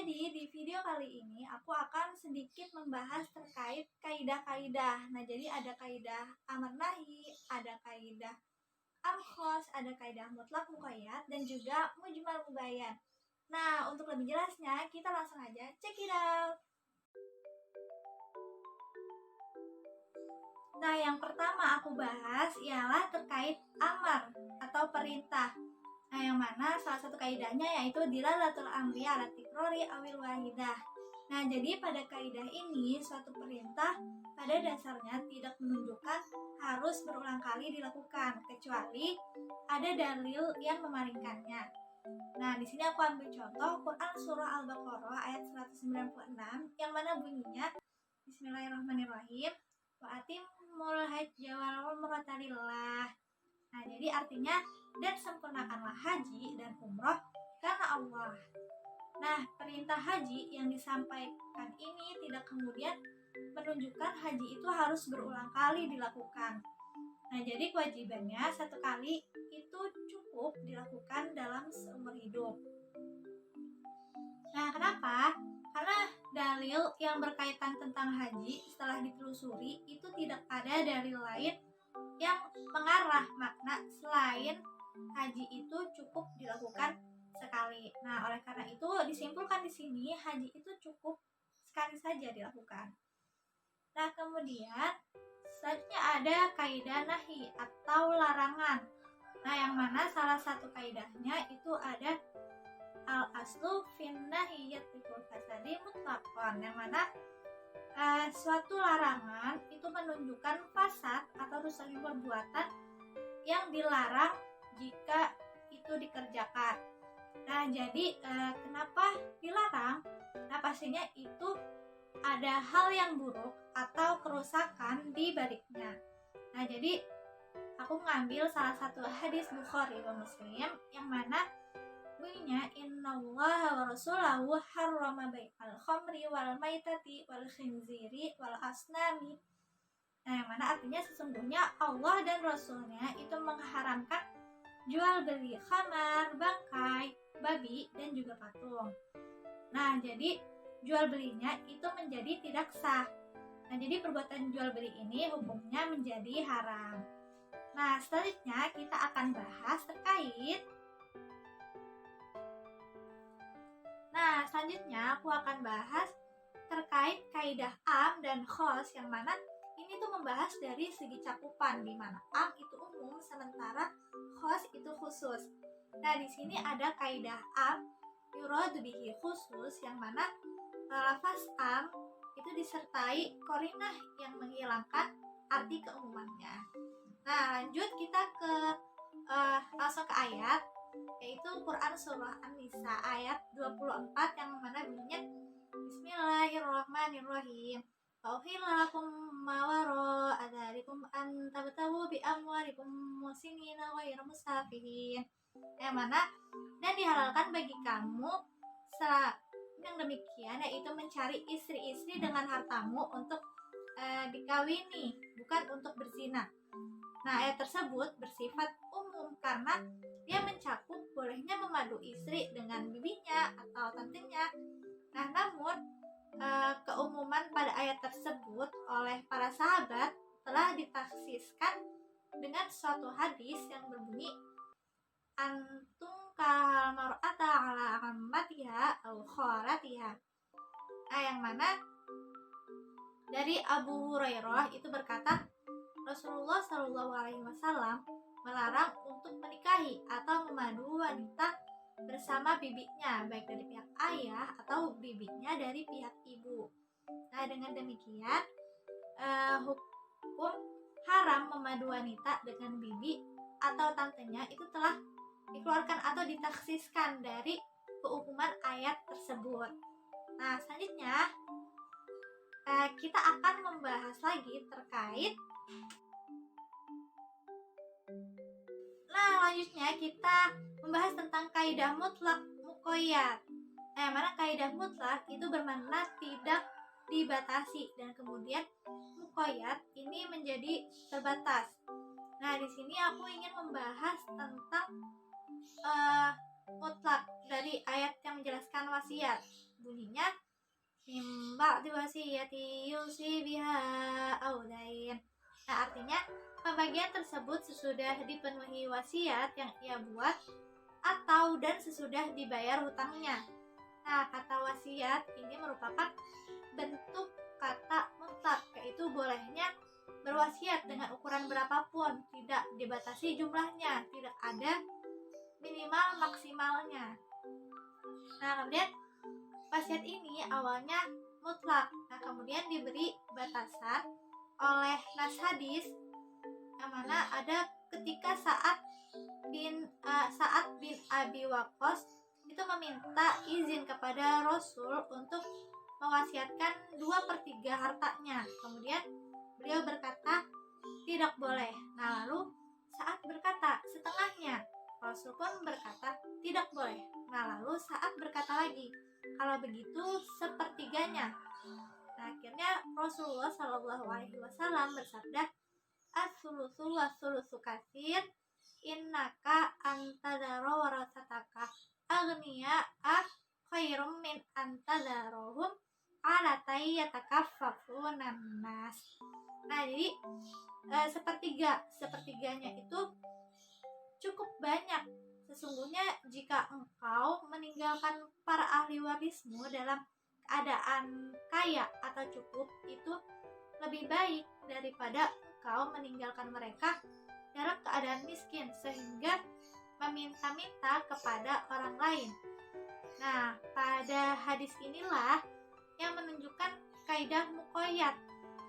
Jadi di video kali ini aku akan sedikit membahas terkait kaidah-kaidah. Nah, jadi ada kaidah amar nahi, ada kaidah amkhos, ada kaidah mutlak muqayyad dan juga mujmal mubayyan. Nah, untuk lebih jelasnya kita langsung aja check it out. Nah, yang pertama aku bahas ialah terkait amar atau perintah. Nah, yang mana salah satu kaidahnya yaitu dilalatul amri ala tikrori awil wahidah. Nah, jadi pada kaidah ini suatu perintah pada dasarnya tidak menunjukkan harus berulang kali dilakukan kecuali ada dalil yang memaringkannya. Nah, di sini aku ambil contoh Quran surah Al-Baqarah ayat 196 yang mana bunyinya Bismillahirrahmanirrahim wa atimul hajja wal umrata lillah. Nah, jadi artinya dan sempurnakanlah haji dan umroh karena Allah. Nah, perintah haji yang disampaikan ini tidak kemudian menunjukkan haji itu harus berulang kali dilakukan. Nah, jadi kewajibannya satu kali itu cukup dilakukan dalam seumur hidup. Nah, kenapa? Karena dalil yang berkaitan tentang haji setelah ditelusuri itu tidak ada dalil lain yang mengarah makna selain haji itu cukup dilakukan sekali. Nah, oleh karena itu disimpulkan di sini haji itu cukup sekali saja dilakukan. Nah, kemudian selanjutnya ada kaidah nahi atau larangan. Nah, yang mana salah satu kaidahnya itu ada al aslu fin nahiyatul fasadi mutlaqan, yang mana suatu larangan itu menunjukkan fasad atau rusaknya perbuatan yang dilarang jika itu dikerjakan. Nah, jadi kenapa dilarang? Nah, pastinya itu ada hal yang buruk atau kerusakan di baliknya. Nah, jadi aku mengambil salah satu hadis Bukhari dan Muslim yang mana bunyinya innallaha wa rasulahu harrama bai'al khamri wal maitati wal khinziri wal asnami. Nah, yang mana artinya sesungguhnya Allah dan Rasulnya itu mengharamkan jual beli khamar, bangkai, babi dan juga patung. Nah, jadi jual belinya itu menjadi tidak sah. Nah, jadi perbuatan jual beli ini hukumnya menjadi haram. Nah, selanjutnya kita akan bahas terkait selanjutnya aku akan bahas terkait kaidah am dan khos, yang mana ini tuh membahas dari segi cakupan, di mana am itu umum sementara khos itu khusus. Nah, di sini ada kaidah am yuradu bihi khusus, yang mana lafaz am itu disertai qarinah yang menghilangkan arti keumumannya. Nah, lanjut kita ke langsung ke ayat, yaitu Quran surah An-Nisa ayat 24 yang mana bunyinya Bismillahirrahmanirrahim. Fauhilla lakum ma wara'a dzalikum an tabtagu bi amwalikum musinina ghairu musafihin. Yang mana dan dihalalkan bagi kamu yang demikian, yaitu mencari istri-istri dengan hartamu untuk dikawini, bukan untuk berzina. Nah, ayat tersebut bersifat umum karena dia mencakup bolehnya memadu istri dengan bibinya atau tantenya. Nah, namun keumuman pada ayat tersebut oleh para sahabat telah ditaksiskan dengan suatu hadis yang berbunyi antum kahal mar'ata ala ammatiha au khalatiha. Nah, yang mana dari Abu Hurairah itu berkata Rasulullah Shallallahu Alaihi Wasallam melarang untuk menikahi atau memadu wanita bersama bibinya, baik dari pihak ayah atau bibinya dari pihak ibu. Nah, dengan demikian hukum haram memadu wanita dengan bibi atau tantenya itu telah dikeluarkan atau ditaksiskan dari keumuman ayat tersebut. Nah, selanjutnya kita akan membahas lagi terkait selanjutnya kita membahas tentang kaidah mutlak muqayyad. Nah, yang mana kaidah mutlak itu bermakna tidak dibatasi dan kemudian muqayyad ini menjadi terbatas. Nah, di sini aku ingin membahas tentang mutlak dari ayat yang menjelaskan wasiat. bunyinya mimba diwasiyati yusi biha audain. Nah, artinya pembagian tersebut sesudah dipenuhi wasiat yang ia buat atau dan sesudah dibayar hutangnya. Nah, kata wasiat ini merupakan bentuk kata mutlak, yaitu bolehnya berwasiat dengan ukuran berapapun, tidak dibatasi jumlahnya, tidak ada minimal maksimalnya. Nah, kemudian wasiat ini awalnya mutlak. Nah, kemudian diberi batasan oleh nas hadis yang mana ada ketika Sa'ad bin Abi Waqqas itu meminta izin kepada Rasul untuk mewasiatkan 2/3 hartanya. Kemudian beliau berkata tidak boleh. Nah, lalu Sa'ad berkata setengahnya. Rasul pun berkata tidak boleh. Nah, lalu Sa'ad berkata lagi, kalau begitu 1/3-nya. Nah, akhirnya Rasulullah SAW bersabda, as-sulusu was-sulusu katsir, innaka antadara warasataka aghniya'a khairum min antadarohum alatai yatakaffafunan nas. Nah, jadi sepertiganya itu cukup banyak. Sesungguhnya jika engkau meninggalkan para ahli warismu dalam keadaan kaya atau cukup, itu lebih baik daripada engkau meninggalkan mereka dalam keadaan miskin sehingga meminta-minta kepada orang lain. Nah, pada hadis inilah yang menunjukkan kaidah muqayyad,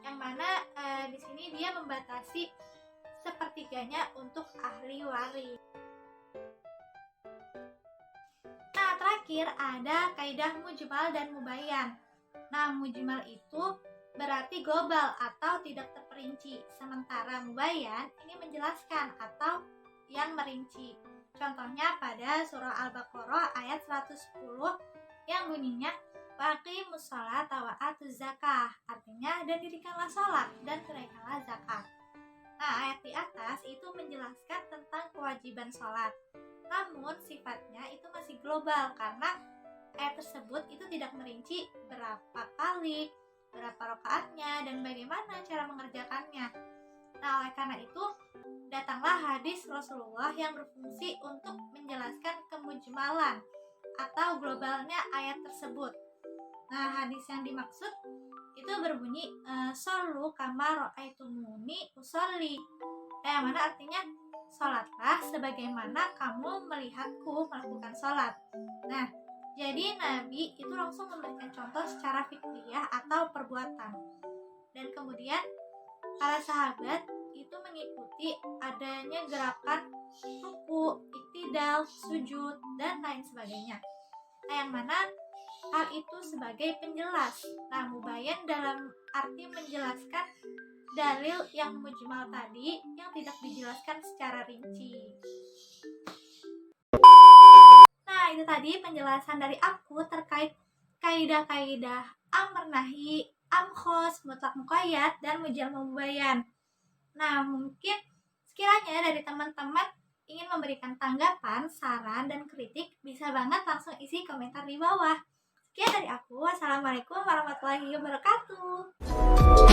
yang mana di sini dia membatasi 1/3-nya untuk ahli waris. Nah, terakhir ada kaidah mujmal dan mubayyan. Nah, mujmal itu berarti global atau tidak terperinci, sementara mubayyan ini menjelaskan atau yang merinci. Contohnya pada surah Al-Baqarah ayat 110 yang bunyinya waqimus sholata wa atuz zakah, artinya dan dirikanlah sholat dan tunaikanlah zakat. Nah, ayat di atas itu menjelaskan tentang kewajiban sholat, namun sifatnya itu masih global karena ayat tersebut itu tidak merinci berapa kali, berapa rakaatnya, dan bagaimana cara mengerjakannya. Nah, oleh karena itu datanglah hadis Rasulullah yang berfungsi untuk menjelaskan kemujmalan atau globalnya ayat tersebut. Nah, hadis yang dimaksud itu berbunyi shollu kama ra'aitumuni usolli, yang mana artinya sholatlah sebagaimana kamu melihatku melakukan sholat. Nah, jadi Nabi itu langsung memberikan contoh secara fikriyah atau perbuatan, dan kemudian para sahabat itu mengikuti adanya gerakan ruku, iktidal, sujud, dan lain sebagainya. Nah, yang mana hal itu sebagai penjelas. Nah, mubayyan dalam arti menjelaskan dalil yang mujmal tadi yang tidak dijelaskan secara rinci. Nah, itu tadi penjelasan dari aku terkait kaidah-kaidah amr nahi, amkhos, mutlak muqayyad, dan mujmal mubayyan. Nah, mungkin sekiranya dari teman-teman ingin memberikan tanggapan, saran, dan kritik, bisa banget langsung isi komentar di bawah. Sekian dari aku. Wassalamualaikum warahmatullahi wabarakatuh.